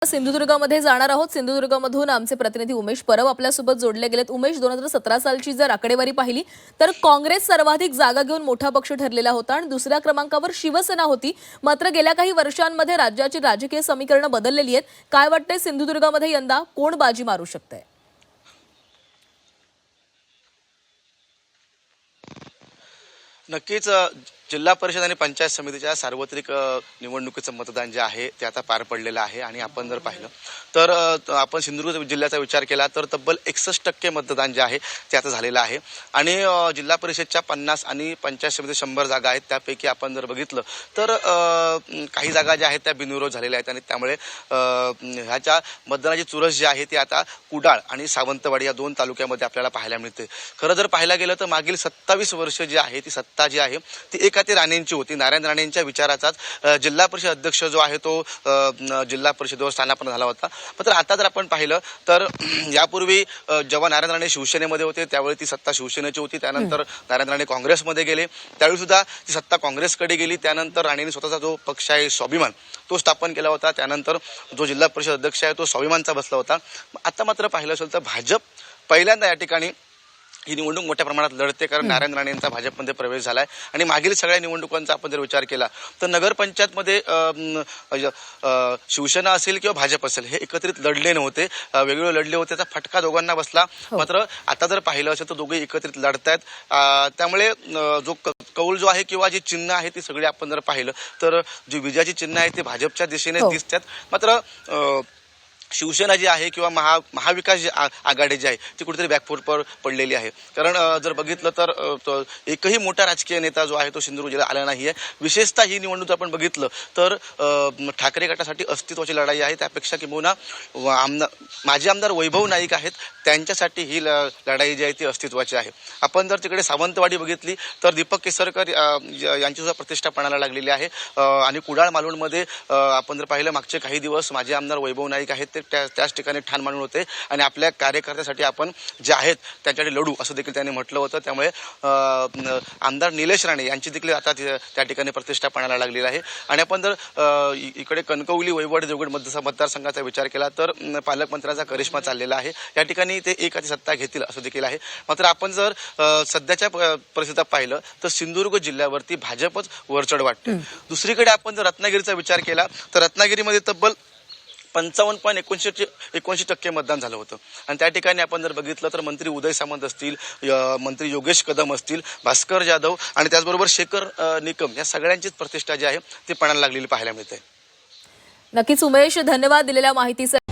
सिंधुदुर्गमध्ये जाणार आहोत। सिंधुदुर्गमधून आमचे प्रतिनिधी उमेश परब आपल्यासोबत जोडले गेलेत। उमेश, 2017 सालची जर आकडेवारी पाहिली तर काँग्रेस सर्वाधिक जागा घेऊन मोठा पक्ष ठरलेला होता आणि दुसऱ्या क्रमांकावर शिवसेना होती। मात्र गेल्या काही वर्षांमध्ये राज्याची राजकीय समीकरणं बदललेली आहेत। काय वाटतंय, सिंधुदुर्गमध्ये यंदा कोण बाजी मारू शकते? नक्कीच जिल्हा परिषद आणि पंचायत समितीच्या सार्वत्रिक निवडणुकीचं मतदान जे आहे ते आता पार पडलेलं आहे आणि आपण जर पाहिलं तर आपण सिंधुदुर्ग जिल्ह्याचा विचार केला तर तब्बल 61% मतदान जे आहे ते आता झालेलं आहे आणि जिल्हा परिषदच्या 50 आणि पंचायत समिती 100 जागा आहेत। त्यापैकी आपण जर बघितलं तर काही जागा ज्या आहेत त्या बिनविरोध झालेल्या आहेत आणि त्यामुळे ह्याच्या मतदानाची चुरस जी आहे ती आता कुडाळ आणि सावंतवाडी या 2 तालुक्यामध्ये आपल्याला पाहायला मिळते। खरं जर पाहायला गेलं तर मागील 27 वर्ष जी आहे ती सत्ता जी आहे ती एका ते राणेंची होती। नारायण राणेंच्या विचाराचाच जिल्हा परिषद अध्यक्ष जो आहे तो जिल्हा परिषदेवर स्थानापन्न झाला होता। मात्र आता जर आपण पाहिलं तर यापूर्वी जेव्हा नारायण राणे शिवसेनेमध्ये होते त्यावेळी ती सत्ता शिवसेनेची होती। त्यानंतर नारायण राणे काँग्रेसमध्ये गेले, त्यावेळी सुद्धा ती सत्ता काँग्रेसकडे गेली। त्यानंतर राणेंनी स्वतःचा जो पक्ष आहे स्वाभिमान तो स्थापन केला होता। त्यानंतर जो जिल्हा परिषद अध्यक्ष आहे तो स्वाभिमानचा बसला होता। आता मात्र पाहिलं असेल तर भाजप पहिल्यांदा या ठिकाणी ही निवडणूक मोठ्या प्रमाणात लढते, कारण नारायण राणेंचा भाजपमध्ये प्रवेश झालाय आणि मागील सगळ्या निवडणुकांचा आपण जर विचार केला तर नगरपंचायतमध्ये शिवसेना असेल किंवा भाजप असेल हे एकत्रित लढले नव्हते, वेगवेगळे लढले होते। त्याचा फटका दोघांना बसला। मात्र आता जर पाहिलं असेल तर दोघे एकत्रित लढतायत। त्यामुळे जो कौल जो आहे किंवा जी चिन्ह आहे ती सगळी आपण जर पाहिलं तर जी विजयाची चिन्ह आहे ती भाजपच्या दिशेने दिसतात। मात्र शिवसेना जी आहे किंवा महाविकास आघाडी जी आहे ती कुठेतरी बॅकफूटवर पडलेली आहे। कारण जर बघितलं तर एकही मोठा राजकीय नेता जो आहे तो सिंधुदुर्ग जिल्ह्यात आला नाहीये। विशेषतः ही निवडणूक आपण बघितलं तर ठाकरे गटासाठी अस्तित्वाची लढाई आहे। त्यापेक्षा किंबहुना माजी आमदार वैभव नाईक आहेत त्यांच्यासाठी ही लढाई जी आहे ती अस्तित्वाची आहे। आपण जर तिकडे सावंतवाडी बघितली तर दीपक केसरकर यांची सुद्धा प्रतिष्ठा पणाला लागलेली आहे आणि कुडाळ मालवणमध्ये आपण जर पाहिलं मागचे काही दिवस माजी आमदार वैभव नाईक आहेत त्याच ठिकाणी ठाण मांडून होते आणि आपल्या कार्यकर्त्यासाठी आपण जे आहेत त्यांच्याकडे लढू असं देखील त्यांनी म्हटलं होतं। त्यामुळे आमदार निलेश राणे यांची देखील आता त्या ठिकाणी प्रतिष्ठा पणाला लागलेली आहे। आणि आपण जर इकडे कणकवली वैभववाडी देवगड मतदारसंघाचा विचार केला तर पालकमंत्र्यांचा करिश्मा चाललेला आहे। या ठिकाणी ते एकाची सत्ता घेतील असं देखील आहे। मात्र आपण जर सध्याच्या परिस्थितीत पाहिलं तर सिंधुदुर्ग जिल्ह्यावरती भाजपच वरचढ वाटते। दुसरीकडे आपण जर रत्नागिरीचा विचार केला तर रत्नागिरीमध्ये तब्बल 55.79% मतदान झालं होतं आणि त्या ठिकाणी आपण जर बघितलं तर मंत्री उदय सामंत असतील, मंत्री योगेश कदम असतील, भास्कर जाधव आणि त्याचबरोबर शेखर निकम या सगळ्यांचीच प्रतिष्ठा जी आहे ती पणाला लागलेली पाहायला मिळते। नक्कीच उमेश, धन्यवाद दिलेल्या माहितीसाठी।